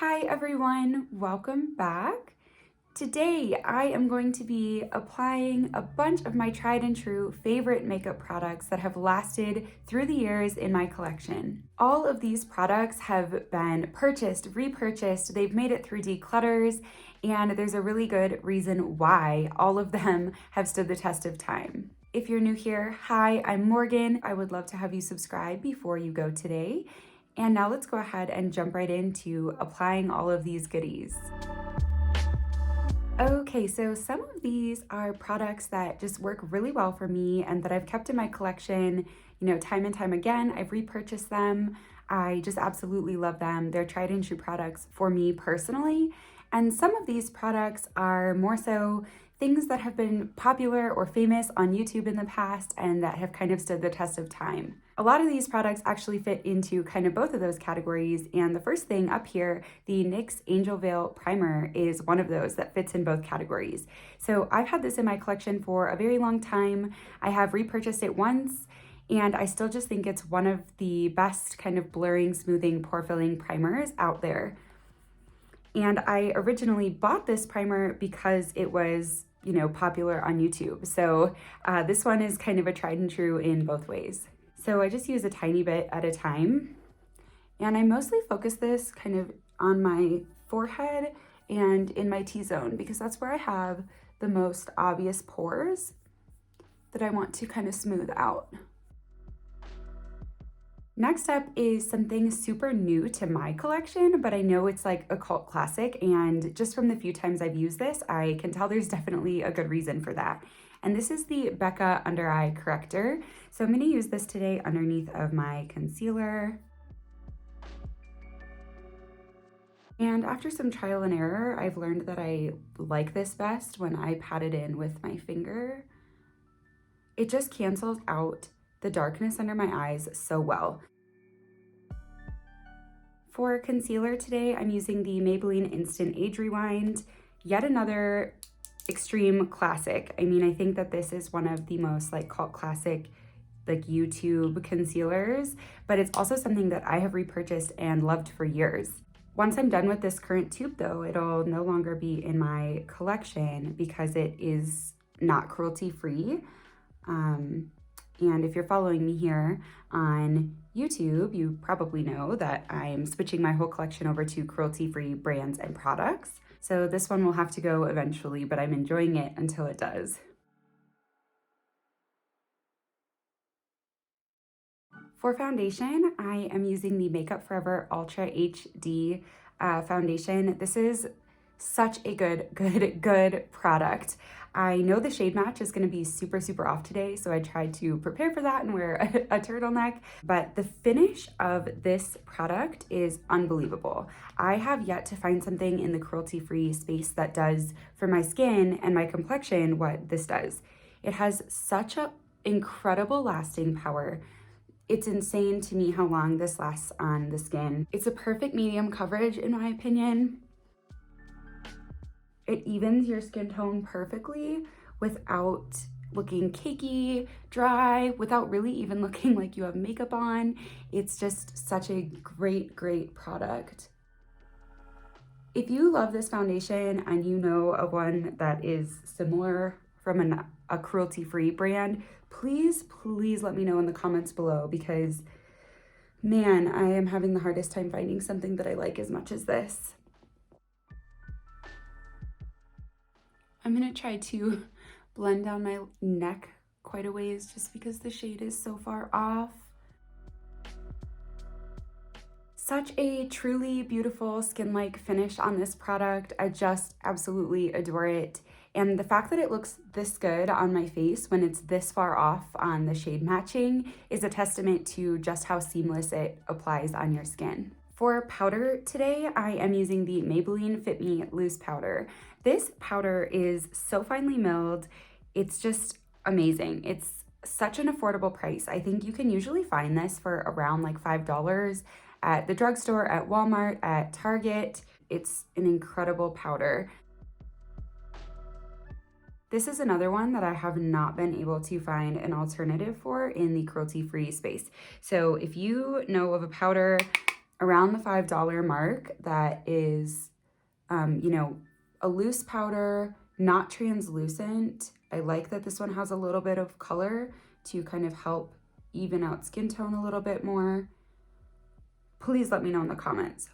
Hi everyone, welcome back. Today I am going to be applying a bunch of my tried and true favorite makeup products that have lasted through the years in my collection. All of these products have been purchased, repurchased, they've made it through declutters, and there's a really good reason why all of them have stood the test of time. If you're new here, hi, I'm Morgan. I would love to have you subscribe before you go today. And now let's go ahead and jump right into applying all of these goodies. Okay, so some of these are products that just work really well for me and that I've kept in my collection, time and time again. I've repurchased them. I just absolutely love them. They're tried and true products for me personally. And some of these products are more so things that have been popular or famous on YouTube in the past and that have kind of stood the test of time. A lot of these products actually fit into kind of both of those categories, and the first thing up here, the NYX Angel Veil Primer, is one of those that fits in both categories. So I've had this in my collection for a very long time. I have repurchased it once, and I still just think it's one of the best kind of blurring, smoothing, pore-filling primers out there. And I originally bought this primer because it was popular on YouTube. So this one is kind of a tried and true in both ways. So I just use a tiny bit at a time. And I mostly focus this kind of on my forehead and in my T-zone because that's where I have the most obvious pores that I want to kind of smooth out. Next up is something super new to my collection, but I know it's like a cult classic, and just from the few times I've used this, I can tell there's definitely a good reason for that. And this is the Becca Under Eye Corrector. So I'm gonna use this today underneath of my concealer. And after some trial and error, I've learned that I like this best when I pat it in with my finger. It just cancels out the darkness under my eyes so well. For concealer today, I'm using the Maybelline Instant Age Rewind, yet another extreme classic. I mean, I think that this is one of the most cult classic YouTube concealers, but it's also something that I have repurchased and loved for years. Once I'm done with this current tube though, it'll no longer be in my collection because it is not cruelty free. And if you're following me here on YouTube, you probably know that I'm switching my whole collection over to cruelty-free brands and products. So this one will have to go eventually, but I'm enjoying it until it does. For foundation, I am using the Makeup Forever Ultra HD foundation. This is such a good product. I know the shade match is going to be super off today, so I tried to prepare for that and wear a turtleneck, but the finish of this product is unbelievable. I have yet to find something in the cruelty-free space that does for my skin and my complexion what this does. It has such an incredible lasting power. It's insane to me how long this lasts on the skin. It's a perfect medium coverage in my opinion. It evens your skin tone perfectly without looking cakey, dry, without really even looking like you have makeup on. It's just such a great product. If you love this foundation and you know of one that is similar from a cruelty-free brand, please let me know in the comments below because, man, I am having the hardest time finding something that I like as much as this. I'm gonna try to blend down my neck quite a ways just because the shade is so far off. Such a truly beautiful skin-like finish on this product. I just absolutely adore it. And the fact that it looks this good on my face when it's this far off on the shade matching is a testament to just how seamless it applies on your skin. For powder today, I am using the Maybelline Fit Me Loose Powder. This powder is so finely milled. It's just amazing. It's such an affordable price. I think you can usually find this for around $5 at the drugstore, at Walmart, at Target. It's an incredible powder. This is another one that I have not been able to find an alternative for in the cruelty-free space. So if you know of a powder around the $5 mark that is, you know, a loose powder, not translucent. I like that this one has a little bit of color to kind of help even out skin tone a little bit more. Please let me know in the comments.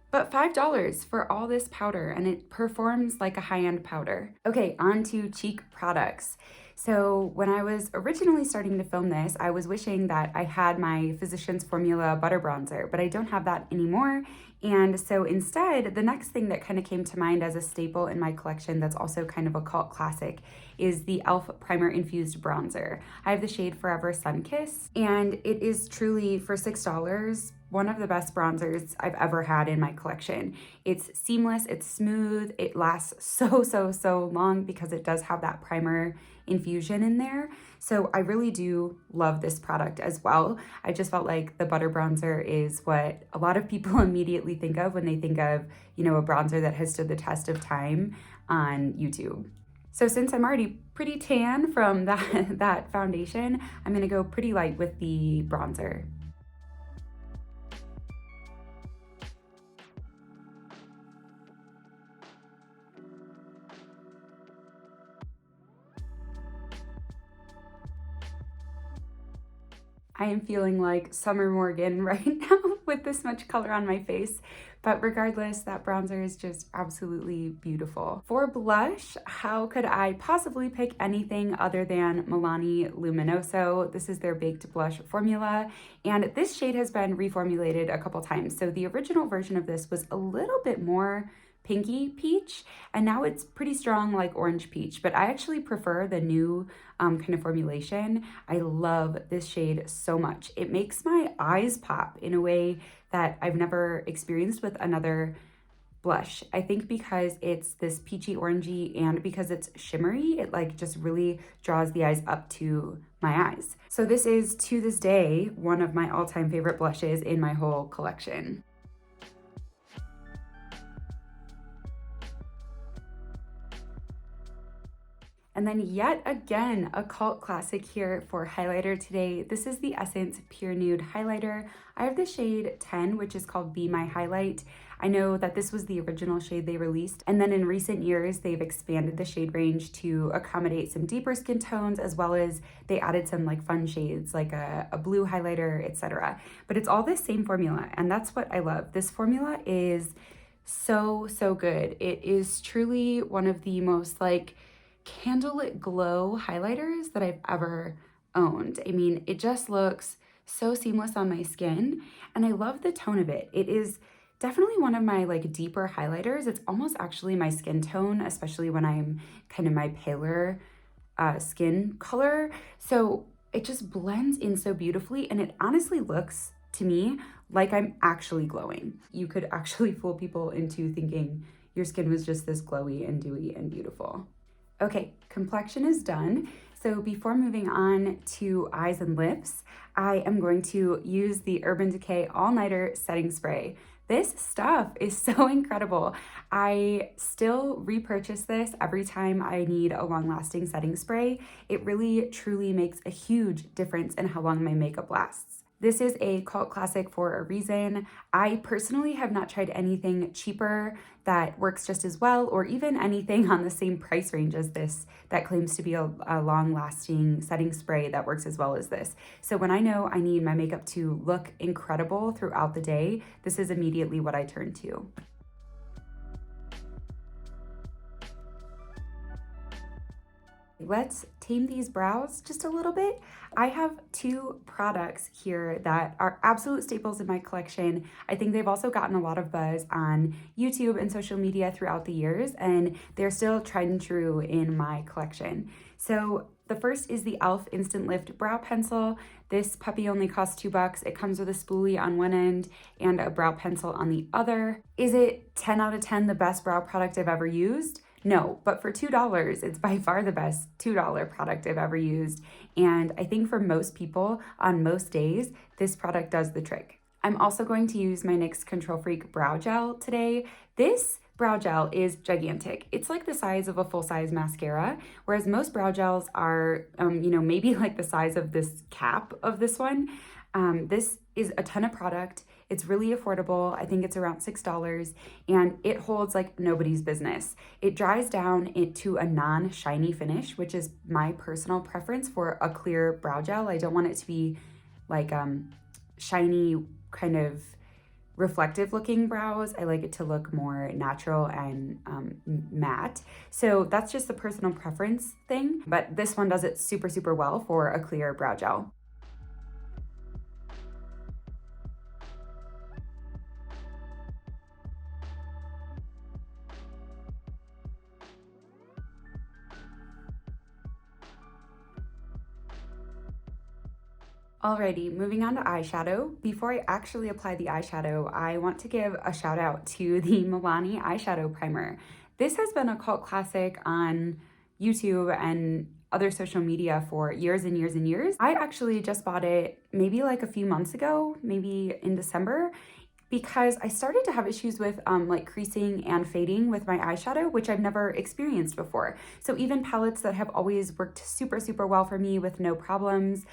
But $5 for all this powder, and it performs like a high-end powder. Okay, on to cheek products. So when I was originally starting to film this, I was wishing that I had my Physicians Formula butter bronzer, but I don't have that anymore. And so instead, the next thing that kind of came to mind as a staple in my collection that's also kind of a cult classic is the e.l.f. Primer Infused Bronzer. I have the shade Forever Sunkiss, and it is truly, for $6, one of the best bronzers I've ever had in my collection. It's seamless, it's smooth, it lasts so long because it does have that primer infusion in there. So I really do love this product as well. I just felt like the butter bronzer is what a lot of people immediately think of when they think of, you know, a bronzer that has stood the test of time on YouTube. So since I'm already pretty tan from that foundation, I'm gonna go pretty light with the bronzer. I am feeling like Summer Morgan right now with this much color on my face, but regardless, that bronzer is just absolutely beautiful. For blush, how could I possibly pick anything other than Milani Luminoso? This is their baked blush formula, and this shade has been reformulated a couple times. So the original version of this was a little bit more pinky peach, and now it's pretty strong like orange peach, but I actually prefer the new kind of formulation. I love this shade so much. It makes my eyes pop in a way that I've never experienced with another blush. I think because it's this peachy orangey and because it's shimmery, it like just really draws the eyes up to my eyes. So this is, to this day, one of my all-time favorite blushes in my whole collection. And then yet again, a cult classic here for highlighter today. This is the Essence Pure Nude Highlighter. I have the shade 10, which is called Be My Highlight. I know that this was the original shade they released, and then in recent years, they've expanded the shade range to accommodate some deeper skin tones, as well as they added some like fun shades, like a blue highlighter, etc. But it's all the same formula, and that's what I love. This formula is so good. It is truly one of the most like candlelit glow highlighters that I've ever owned. I mean, it just looks so seamless on my skin, and I love the tone of it. It is definitely one of my like deeper highlighters. It's almost actually my skin tone, especially when I'm kind of my paler skin color. So it just blends in so beautifully, and it honestly looks to me like I'm actually glowing. You could actually fool people into thinking your skin was just this glowy and dewy and beautiful. Okay, complexion is done. So before moving on to eyes and lips, I am going to use the Urban Decay All Nighter Setting Spray. This stuff is so incredible. I still repurchase this every time I need a long-lasting setting spray. It really, truly makes a huge difference in how long my makeup lasts. This is a cult classic for a reason. I personally have not tried anything cheaper that works just as well, or even anything on the same price range as this that claims to be a long-lasting setting spray that works as well as this. So when I know I need my makeup to look incredible throughout the day, this is immediately what I turn to. Let's tame these brows just a little bit. I have two products here that are absolute staples in my collection. I think they've also gotten a lot of buzz on YouTube and social media throughout the years, and they're still tried and true in my collection. So the first is the e.l.f. Instant Lift Brow Pencil. This puppy only costs $2. It comes with a spoolie on one end and a brow pencil on the other. Is it 10 out of 10 the best brow product I've ever used? No, but for $2, it's by far the best $2 product I've ever used. And I think for most people on most days, this product does the trick. I'm also going to use my NYX Control Freak Brow Gel today. This brow gel is gigantic. It's like the size of a full-size mascara, whereas most brow gels are, maybe like the size of this cap of this one. This is a ton of product. It's really affordable. I think it's around $6, and it holds like nobody's business. It dries down into a non-shiny finish, which is my personal preference for a clear brow gel. I don't want it to be like shiny, kind of reflective looking brows. I like it to look more natural and matte. So that's just a personal preference thing, but this one does it super, super well for a clear brow gel. Alrighty, moving on to eyeshadow. Before I actually apply the eyeshadow, I want to give a shout out to the Milani eyeshadow primer. This has been a cult classic on YouTube and other social media for years and years and years. I actually just bought it maybe like a few months ago, maybe in December, because I started to have issues with like creasing and fading with my eyeshadow, which I've never experienced before. So even palettes that have always worked super, super well for me with no problems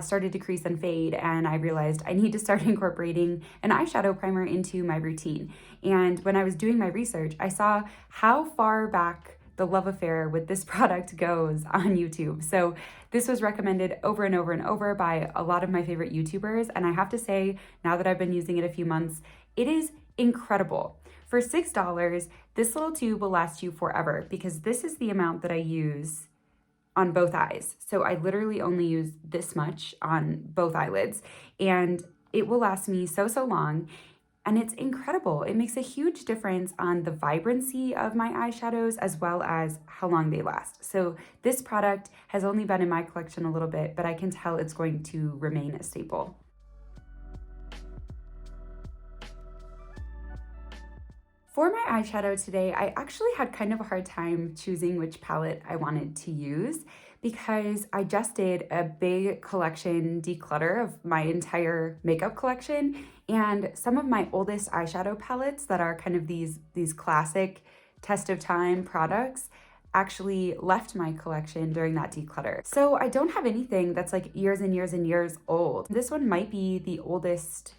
started to crease and fade, and I realized I need to start incorporating an eyeshadow primer into my routine. And when I was doing my research, I saw how far back the love affair with this product goes on YouTube. So this was recommended over and over and over by a lot of my favorite YouTubers, and I have to say, now that I've been using it a few months, it is incredible. For $6, this little tube will last you forever, because this is the amount that I use on both eyes. So I literally only use this much on both eyelids, and it will last me so, so long. And it's incredible. It makes a huge difference on the vibrancy of my eyeshadows as well as how long they last. So this product has only been in my collection a little bit, but I can tell it's going to remain a staple. For my eyeshadow today, I actually had kind of a hard time choosing which palette I wanted to use, because I just did a big collection declutter of my entire makeup collection, and some of my oldest eyeshadow palettes that are kind of these classic test of time products actually left my collection during that declutter. So I don't have anything that's like years and years and years old. This one might be the oldest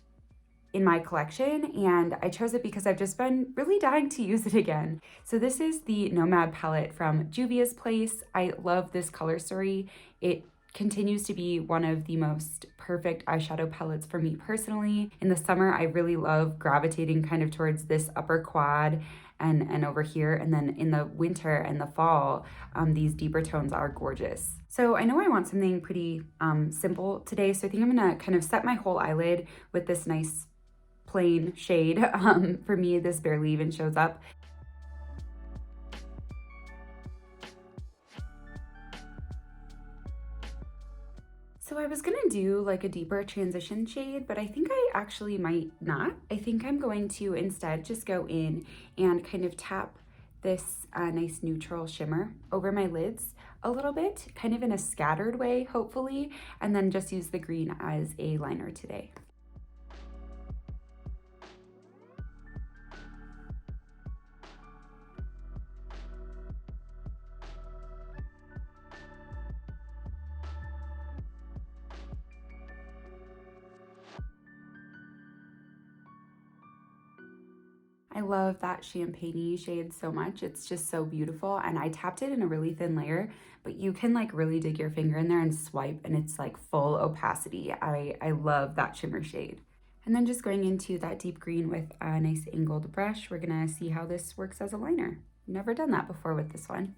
in my collection, and I chose it because I've just been really dying to use it again. So this is the Nomad palette from Juvia's Place. I love this color story. It continues to be one of the most perfect eyeshadow palettes for me personally. In the summer, I really love gravitating kind of towards this upper quad and over here, and then in the winter and the fall, these deeper tones are gorgeous. So I know I want something pretty simple today, so I think I'm gonna kind of set my whole eyelid with this nice plain shade. For me, this barely even shows up. So I was gonna do like a deeper transition shade, but I think I actually might not. I think I'm going to instead just go in and kind of tap this nice neutral shimmer over my lids a little bit, kind of in a scattered way, hopefully, and then just use the green as a liner today. I love that champagne-y shade so much. It's just so beautiful, and I tapped it in a really thin layer, but you can like really dig your finger in there and swipe, and it's like full opacity. I love that shimmer shade. And then just going into that deep green with a nice angled brush, we're gonna see how this works as a liner. Never done that before with this one.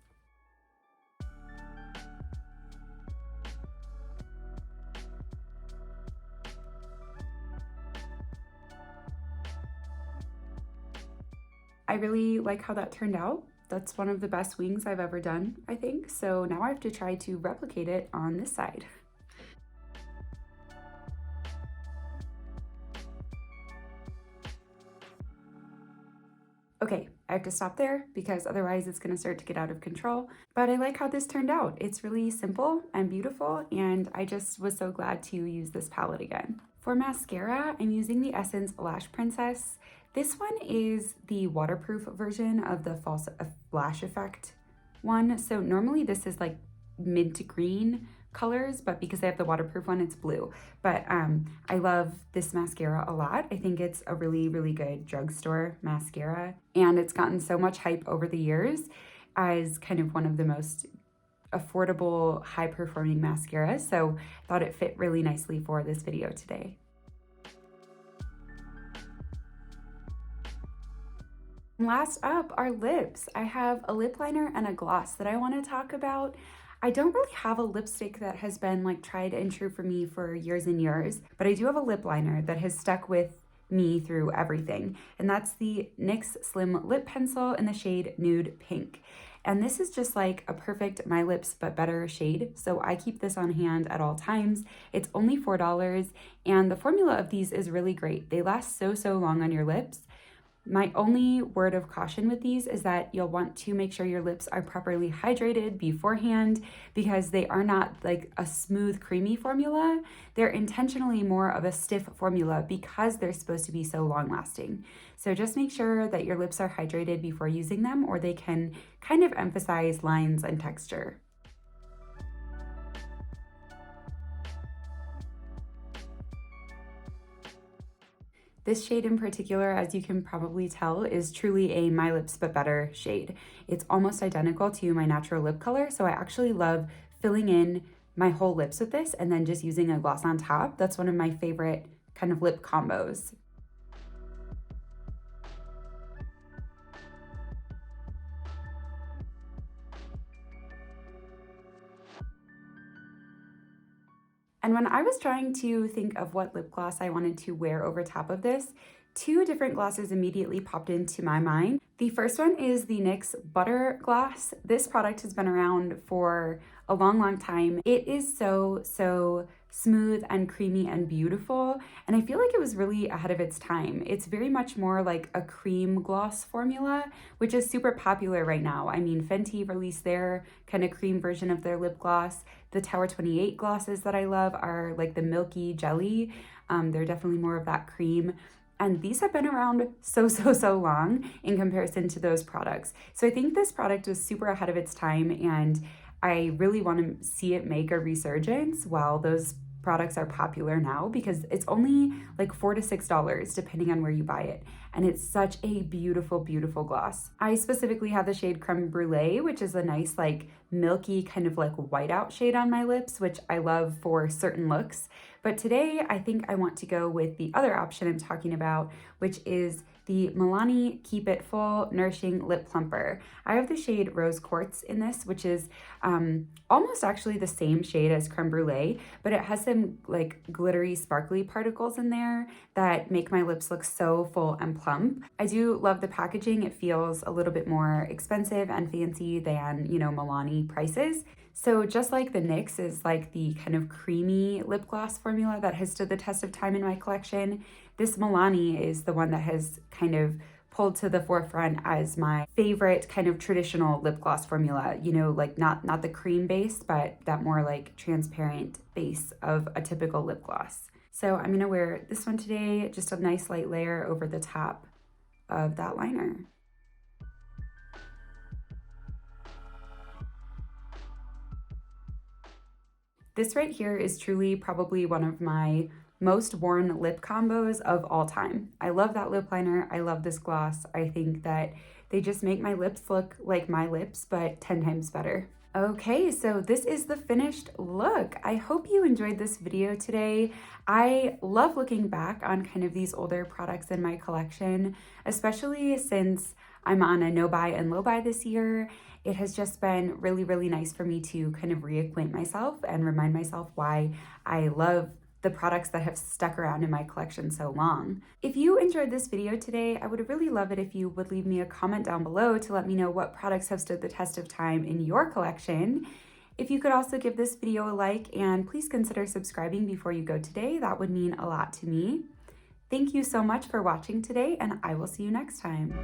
I really like how that turned out. That's one of the best wings I've ever done, I think. So now I have to try to replicate it on this side. Okay, I have to stop there because otherwise it's gonna start to get out of control. But I like how this turned out. It's really simple and beautiful, and I just was so glad to use this palette again. For mascara, I'm using the Essence Lash Princess. This one is the waterproof version of the False Lash Effect one. So normally this is like mint green, colors, but because I have the waterproof one, it's blue. But I love this mascara a lot. I think it's a really, really good drugstore mascara, and it's gotten so much hype over the years as kind of one of the most affordable, high-performing mascaras, so I thought it fit really nicely for this video today. Last up are lips. I have a lip liner and a gloss that I want to talk about. I don't really have a lipstick that has been like tried and true for me for years and years, but I do have a lip liner that has stuck with me through everything, and that's the NYX Slim Lip Pencil in the shade Nude Pink. And this is just like a perfect My Lips But Better shade, so I keep this on hand at all times. It's only $4, and the formula of these is really great. They last so long on your lips. My only word of caution with these is that you'll want to make sure your lips are properly hydrated beforehand, because they are not like a smooth, creamy formula. They're intentionally more of a stiff formula because they're supposed to be so long lasting. So just make sure that your lips are hydrated before using them, or they can kind of emphasize lines and texture. This shade in particular, as you can probably tell, is truly a My Lips But Better shade. It's almost identical to my natural lip color, so I actually love filling in my whole lips with this and then just using a gloss on top. That's one of my favorite kind of lip combos. And when I was trying to think of what lip gloss I wanted to wear over top of this, two different glosses immediately popped into my mind. The first one is the NYX Butter Gloss. This product has been around for a long time. It is so smooth and creamy and beautiful, and I feel like it was really ahead of its time. It's very much more like a cream gloss formula, which is super popular right now. I mean, Fenty released their kind of cream version of their lip gloss. The Tower 28 glosses that I love are like the milky jelly. They're definitely more of that cream. And these have been around so long in comparison to those products. So I think this product was super ahead of its time, and I really want to see it make a resurgence while those products are popular now, because it's only like $4 to $6 depending on where you buy it. And it's such a beautiful gloss. I specifically have the shade Creme Brulee, which is a nice like milky kind of like whiteout shade on my lips, which I love for certain looks. But today I think I want to go with the other option I'm talking about, which is the Milani Keep It Full Nourishing Lip Plumper. I have the shade Rose Quartz in this, which is almost actually the same shade as Creme Brulee, but it has some like glittery, sparkly particles in there that make my lips look so full and plump. I do love the packaging. It feels a little bit more expensive and fancy than, you know, Milani prices. So just like the NYX is like the kind of creamy lip gloss formula that has stood the test of time in my collection, this Milani is the one that has kind of pulled to the forefront as my favorite kind of traditional lip gloss formula, you know, like not the cream base, but that more like transparent base of a typical lip gloss. So I'm gonna wear this one today, just a nice light layer over the top of that liner. This right here is truly probably one of my most worn lip combos of all time. I love that lip liner. I love this gloss. I think that they just make my lips look like my lips, but 10 times better. Okay, so this is the finished look. I hope you enjoyed this video today. I love looking back on kind of these older products in my collection, especially since I'm on a no buy and low buy this year. It has just been really nice for me to kind of reacquaint myself and remind myself why I love the products that have stuck around in my collection so long. If you enjoyed this video today, I would really love it if you would leave me a comment down below to let me know what products have stood the test of time in your collection. If you could also give this video a like, and please consider subscribing before you go today, that would mean a lot to me. Thank you so much for watching today, and I will see you next time.